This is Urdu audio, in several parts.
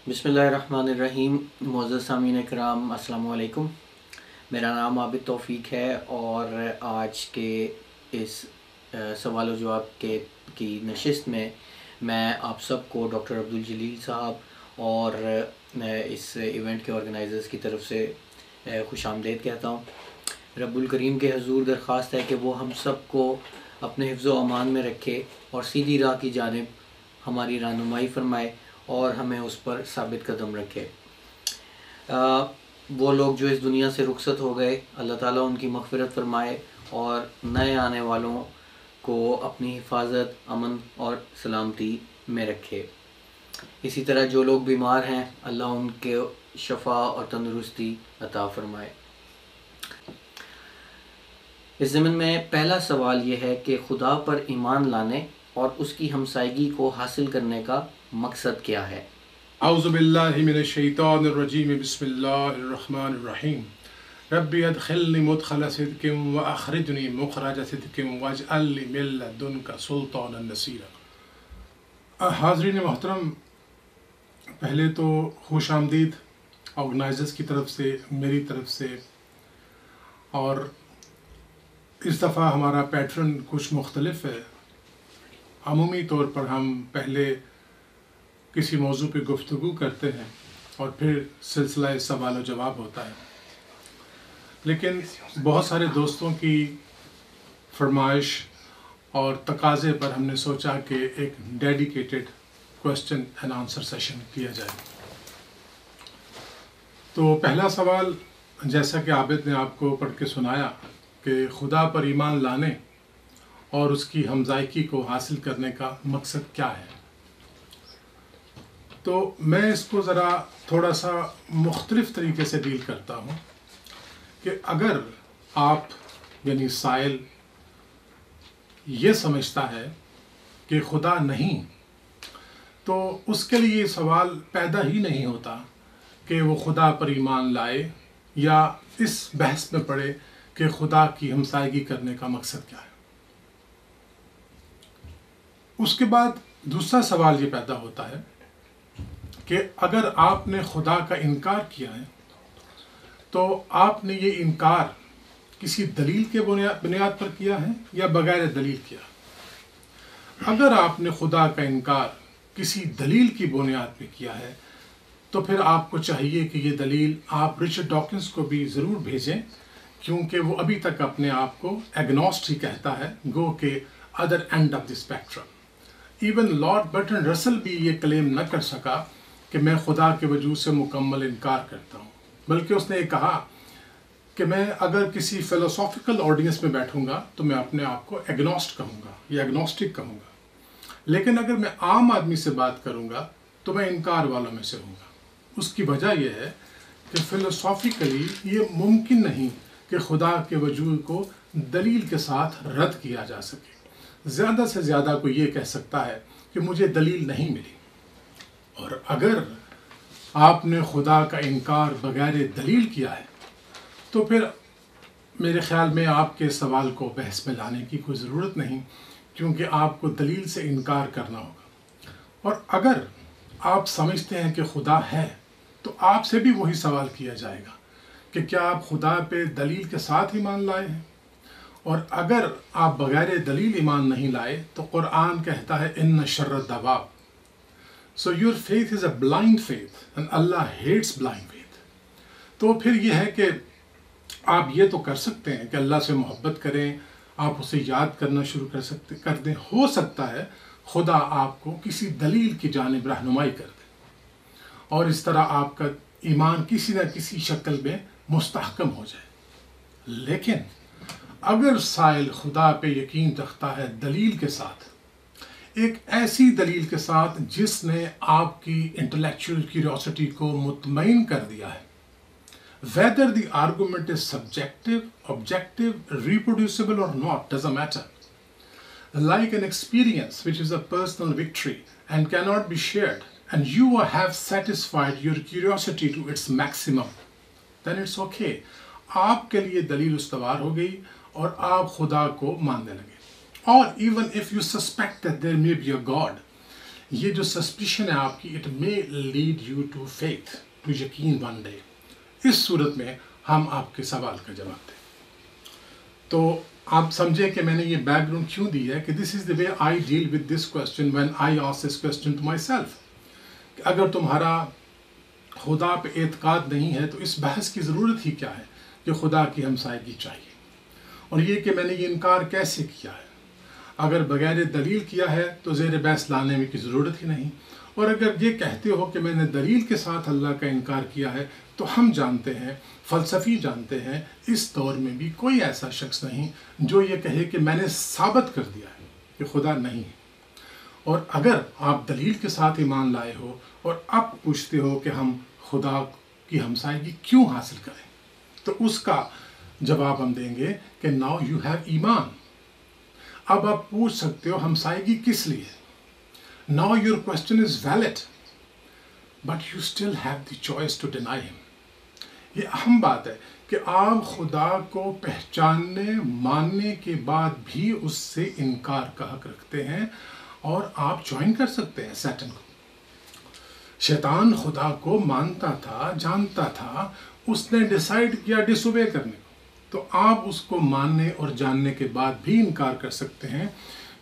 بسم اللہ الرحمن الرحیم۔ معزز سامعین کرام، السلام علیکم۔ میرا نام عابد توفیق ہے اور آج کے اس سوال و جواب کی نشست میں آپ سب کو ڈاکٹر عبدالجلیل صاحب اور اس ایونٹ کے آرگنائزرز کی طرف سے خوش آمدید کہتا ہوں۔ رب الکریم کے حضور درخواست ہے کہ وہ ہم سب کو اپنے حفظ و امان میں رکھے اور سیدھی راہ کی جانب ہماری رہنمائی فرمائے اور ہمیں اس پر ثابت قدم رکھے۔ وہ لوگ جو اس دنیا سے رخصت ہو گئے، اللہ تعالیٰ ان کی مغفرت فرمائے اور نئے آنے والوں کو اپنی حفاظت، امن اور سلامتی میں رکھے۔ اسی طرح جو لوگ بیمار ہیں، اللہ ان کے شفا اور تندرستی عطا فرمائے۔ اس ضمن میں پہلا سوال یہ ہے کہ خدا پر ایمان لانے اور اس کی ہمسائیگی کو حاصل کرنے کا مقصد کیا ہے؟ اعوذ باللہ من الشیطان الرجیم، بسم اللہ الرحمن الرحیم۔ ربی ادخلنی مدخل صدق واخرجنی مخرج صدق واجعل لی من لدنک سلطانا نصیرا۔ حاضرین محترم، پہلے تو خوش آمدید آرگنائزرز کی طرف سے، میری طرف سے، اور اس دفعہ ہمارا پیٹرن کچھ مختلف ہے۔ عمومی طور پر ہم پہلے کسی موضوع پہ گفتگو کرتے ہیں اور پھر سلسلہ سوال و جواب ہوتا ہے، لیکن بہت سارے دوستوں کی فرمائش اور تقاضے پر ہم نے سوچا کہ ایک dedicated question and answer session کیا جائے۔ تو پہلا سوال، جیسا کہ عابد نے آپ کو پڑھ کے سنایا، کہ خدا پر ایمان لانے اور اس کی ہمذائقی کو حاصل کرنے کا مقصد کیا ہے، تو میں اس کو ذرا تھوڑا سا مختلف طریقے سے ڈیل کرتا ہوں کہ اگر آپ یعنی سائل یہ سمجھتا ہے کہ خدا نہیں، تو اس کے لیے یہ سوال پیدا ہی نہیں ہوتا کہ وہ خدا پر ایمان لائے یا اس بحث میں پڑے کہ خدا کی ہمسائیگی کرنے کا مقصد کیا ہے۔ اس کے بعد دوسرا سوال یہ پیدا ہوتا ہے کہ اگر آپ نے خدا کا انکار کیا ہے تو آپ نے یہ انکار کسی دلیل کے بنیاد پر کیا ہے یا بغیر دلیل کیا؟ اگر آپ نے خدا کا انکار کسی دلیل کی بنیاد پہ کیا ہے تو پھر آپ کو چاہیے کہ یہ دلیل آپ رچرڈ ڈاکنز کو بھی ضرور بھیجیں، کیونکہ وہ ابھی تک اپنے آپ کو ایگنوسٹ ہی کہتا ہے، گو کہ other end of the spectrum. Even Lord Bertrand Russell بھی یہ کلیم نہ کر سکا کہ میں خدا کے وجود سے مکمل انکار کرتا ہوں، بلکہ اس نے یہ کہا کہ میں اگر کسی فلسافیکل آڈینس میں بیٹھوں گا تو میں اپنے آپ کو ایگنوسٹ کہوں گا یا ایگنوسٹک کہوں گا، لیکن اگر میں عام آدمی سے بات کروں گا تو میں انکار والوں میں سے ہوں گا۔ اس کی وجہ یہ ہے کہ فلسافیکلی یہ ممکن نہیں کہ خدا کے وجود کو دلیل کے ساتھ رد کیا جا سکے۔ زیادہ سے زیادہ کوئی یہ کہہ سکتا ہے کہ مجھے دلیل نہیں ملی، اور اگر آپ نے خدا کا انکار بغیر دلیل کیا ہے تو پھر میرے خیال میں آپ کے سوال کو بحث میں لانے کی کوئی ضرورت نہیں، کیونکہ آپ کو دلیل سے انکار کرنا ہوگا۔ اور اگر آپ سمجھتے ہیں کہ خدا ہے تو آپ سے بھی وہی سوال کیا جائے گا کہ کیا آپ خدا پہ دلیل کے ساتھ ایمان لائے ہیں؟ اور اگر آپ بغیر دلیل ایمان نہیں لائے تو قرآن کہتا ہے ان شر الدواب، so your faith is a blind faith and Allah hates blind faith۔ تو پھر یہ ہے کہ آپ یہ تو کر سکتے ہیں کہ اللہ سے محبت کریں، آپ اسے یاد کرنا شروع کر دیں، ہو سکتا ہے خدا آپ کو کسی دلیل کی جانب رہنمائی کر دے اور اس طرح آپ کا ایمان کسی نہ کسی شکل میں مستحکم ہو جائے۔ لیکن اگر سائل خدا پہ یقین رکھتا ہے دلیل کے ساتھ، ایک ایسی دلیل کے ساتھ جس نے آپ کی انٹلیکچوئل کیوریوسٹی کو مطمئن کر دیا ہے، whether the argument is subjective, objective, reproducible or not, doesn't matter. Like an experience which is a personal victory and cannot be shared, and you have satisfied your curiosity to its maximum, then it's okay. آپ کے لیے دلیل استوار ہو گئی اور آپ خدا کو ماننے لگے۔ اور even if you suspect that there may be a God, یہ جو سسپیشن ہے آپ کی، it may lead you to faith, to یقین ون ڈے. اس صورت میں ہم آپ کے سوال کا جواب دیں. تو آپ سمجھیں کہ میں نے یہ بیک گراؤنڈ کیوں دی ہے، کہ this is the way I deal with this question when I ask this question to myself. اگر تمہارا خدا پہ اعتقاد نہیں ہے تو اس بحث کی ضرورت ہی کیا ہے کہ خدا کی ہمسائیگی چاہیے. اور یہ کہ میں نے یہ انکار کیسے کیا ہے، اگر بغیر دلیل کیا ہے تو زیر بحث لانے میں کی ضرورت ہی نہیں. اور اگر یہ کہتے ہو کہ میں نے دلیل کے ساتھ اللہ کا انکار کیا ہے، تو ہم جانتے ہیں، فلسفی جانتے ہیں، اس دور میں بھی کوئی ایسا شخص نہیں جو یہ کہے کہ میں نے ثابت کر دیا ہے کہ خدا نہیں ہے. اور اگر آپ دلیل کے ساتھ ایمان لائے ہو اور اب پوچھتے ہو کہ ہم خدا کی ہمسائیگی کیوں حاصل کریں، تو اس کا جواب ہم دیں گے کہ ناؤ یو ہیو ایمان. اب آپ پوچھ سکتے ہو ہمسائیگی کس لیے. Now your question is valid but you still have the choice to deny ہم. یہ اہم بات ہے کہ آپ خدا کو پہچاننے ماننے کے بعد بھی اس سے انکار کا حق رکھتے ہیں، اور آپ جوائن کر سکتے ہیں سیٹن کو. شیطان خدا کو مانتا تھا، جانتا تھا، اس نے ڈیسائیڈ کیا ڈس اوبے کرنے کو. تو آپ اس کو ماننے اور جاننے کے بعد بھی انکار کر سکتے ہیں،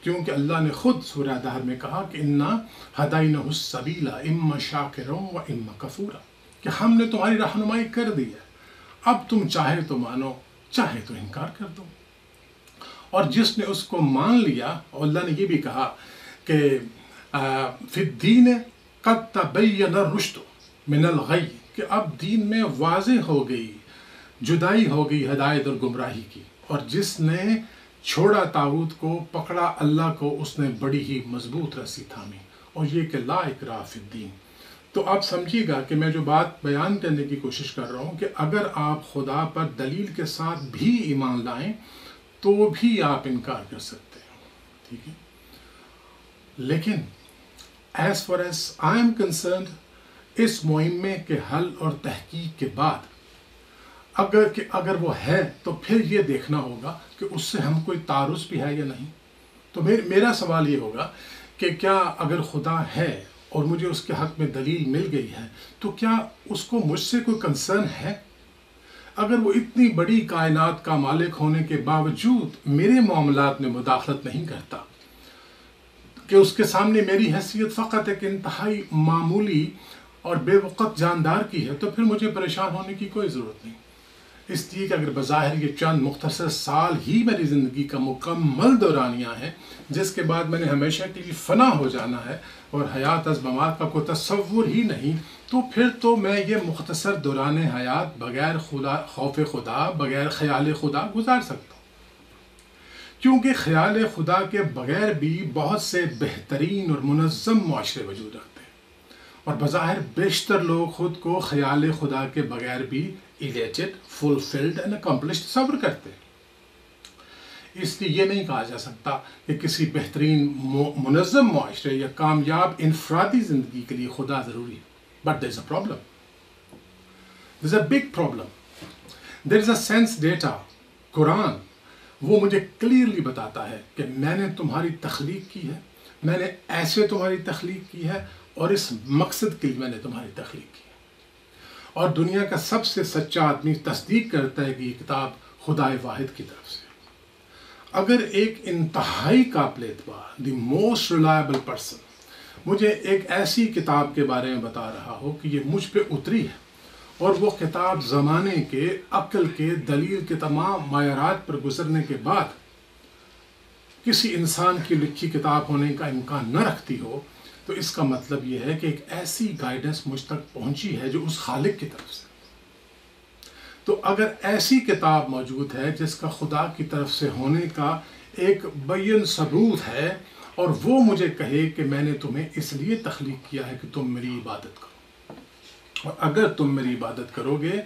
کیونکہ اللہ نے خود سورہ دہر میں کہا کہ انا ہدینہ السبیل اما شاکرا و اما کفورا، کہ ہم نے تمہاری رہنمائی کر دی ہے، اب تم چاہے تو مانو، چاہے تو انکار کر دو. اور جس نے اس کو مان لیا، اور اللہ نے یہ بھی کہا کہ فی الدین قد تبین الرشد من الغی، کہ اب دین میں واضح ہو گئی، جدائی ہو گئی ہدایت اور گمراہی کی. اور جس نے چھوڑا طاغوت کو، پکڑا اللہ کو، اس نے بڑی ہی مضبوط رسی تھامی. اور یہ کہ لا اکراہ فی الدین. تو آپ سمجھیے گا کہ میں جو بات بیان کرنے کی کوشش کر رہا ہوں کہ اگر آپ خدا پر دلیل کے ساتھ بھی ایمان لائیں تو بھی آپ انکار کر سکتے ہیں. ٹھیک ہے، لیکن as far as I am concerned, اس مہمے کے حل اور تحقیق کے بعد اگر وہ ہے تو پھر یہ دیکھنا ہوگا کہ اس سے ہم کوئی تعارض بھی ہے یا نہیں. تو میرا سوال یہ ہوگا کہ کیا اگر خدا ہے اور مجھے اس کے حق میں دلیل مل گئی ہے تو کیا اس کو مجھ سے کوئی کنسرن ہے؟ اگر وہ اتنی بڑی کائنات کا مالک ہونے کے باوجود میرے معاملات میں مداخلت نہیں کرتا، کہ اس کے سامنے میری حیثیت فقط ایک انتہائی معمولی اور بے وقت جاندار کی ہے، تو پھر مجھے پریشان ہونے کی کوئی ضرورت نہیں. اس لیے کہ اگر بظاہر یہ چند مختصر سال ہی میری زندگی کا مکمل دورانیہ ہے، جس کے بعد میں نے ہمیشہ کے لیے فنا ہو جانا ہے اور حیات از ممات کا کوئی تصور ہی نہیں، تو پھر تو میں یہ مختصر دوران حیات بغیر خوف خدا، بغیر خیال خدا گزار سکتا ہوں. کیونکہ خیال خدا کے بغیر بھی بہت سے بہترین اور منظم معاشرے وجود رکھتے ہیں، اور بظاہر بیشتر لوگ خود کو خیال خدا کے بغیر بھی elated, fulfilled and accomplished تصور کرتے ہیں. اس لیے یہ نہیں کہا جا سکتا کہ کسی بہترین منظم معاشرے یا کامیاب انفرادی زندگی کے لیے خدا ضروری ہے. But there's a problem. There's a big problem. There's a sense data. قرآن وہ مجھے کلیئرلی بتاتا ہے کہ میں نے تمہاری تخلیق کی ہے، میں نے ایسے تمہاری تخلیق کی ہے، اور اس مقصد کے لیے میں نے تمہاری تخلیق کی ہے. اور دنیا کا سب سے سچا آدمی تصدیق کرتا ہے کہ یہ کتاب خدا واحد کی طرف سے. اگر ایک انتہائی قابل اعتبار دی موسٹ ریلائبل پرسن مجھے ایک ایسی کتاب کے بارے میں بتا رہا ہو کہ یہ مجھ پہ اتری ہے، اور وہ کتاب زمانے کے، عقل کے، دلیل کے تمام معیارات پر گزرنے کے بعد کسی انسان کی لکھی کتاب ہونے کا امکان نہ رکھتی ہو، تو اس کا مطلب یہ ہے کہ ایک ایسی گائیڈنس مجھ تک پہنچی ہے جو اس خالق کی طرف سے. تو اگر ایسی کتاب موجود ہے جس کا خدا کی طرف سے ہونے کا ایک بین ثبوت ہے، اور وہ مجھے کہے کہ میں نے تمہیں اس لیے تخلیق کیا ہے کہ تم میری عبادت کرو، اور اگر تم میری عبادت کرو گے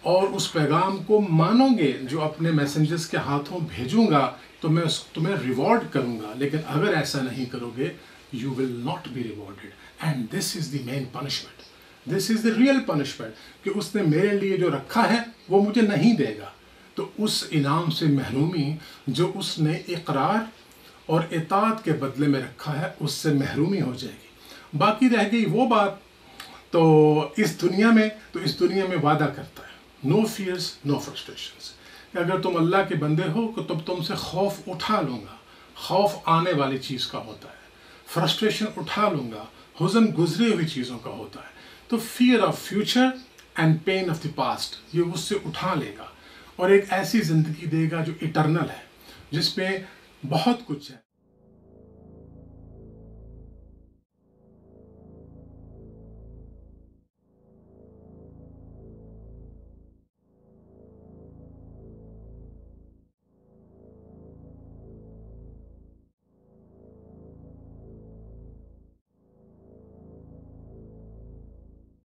اور اس پیغام کو مانو گے جو اپنے میسنجرز کے ہاتھوں بھیجوں گا تو میں تمہیں ریوارڈ کروں گا، لیکن اگر ایسا نہیں کرو گے you will not be rewarded. And this is the main punishment. This is the real punishment. کہ اس نے میرے لیے جو رکھا ہے وہ مجھے نہیں دے گا. تو اس انعام سے محرومی جو اس نے اقرار اور اطاعت کے بدلے میں رکھا ہے، اس سے محرومی ہو جائے گی. باقی رہ گئی وہ بات تو اس دنیا میں وعدہ کرتا ہے نو فیئرس نو فرسٹریشنس، کہ اگر تم اللہ کے بندے ہو تو تب تم سے خوف اٹھا لوں گا، خوف آنے والی چیز کا ہوتا ہے، فرسٹریشن اٹھا لوں گا، حزن گزری ہوئی چیزوں کا ہوتا ہے، تو fear of future and pain of the past یہ اس سے اٹھا لے گا اور ایک ایسی زندگی دے گا جو اٹرنل ہے، جس میں بہت کچھ ہے۔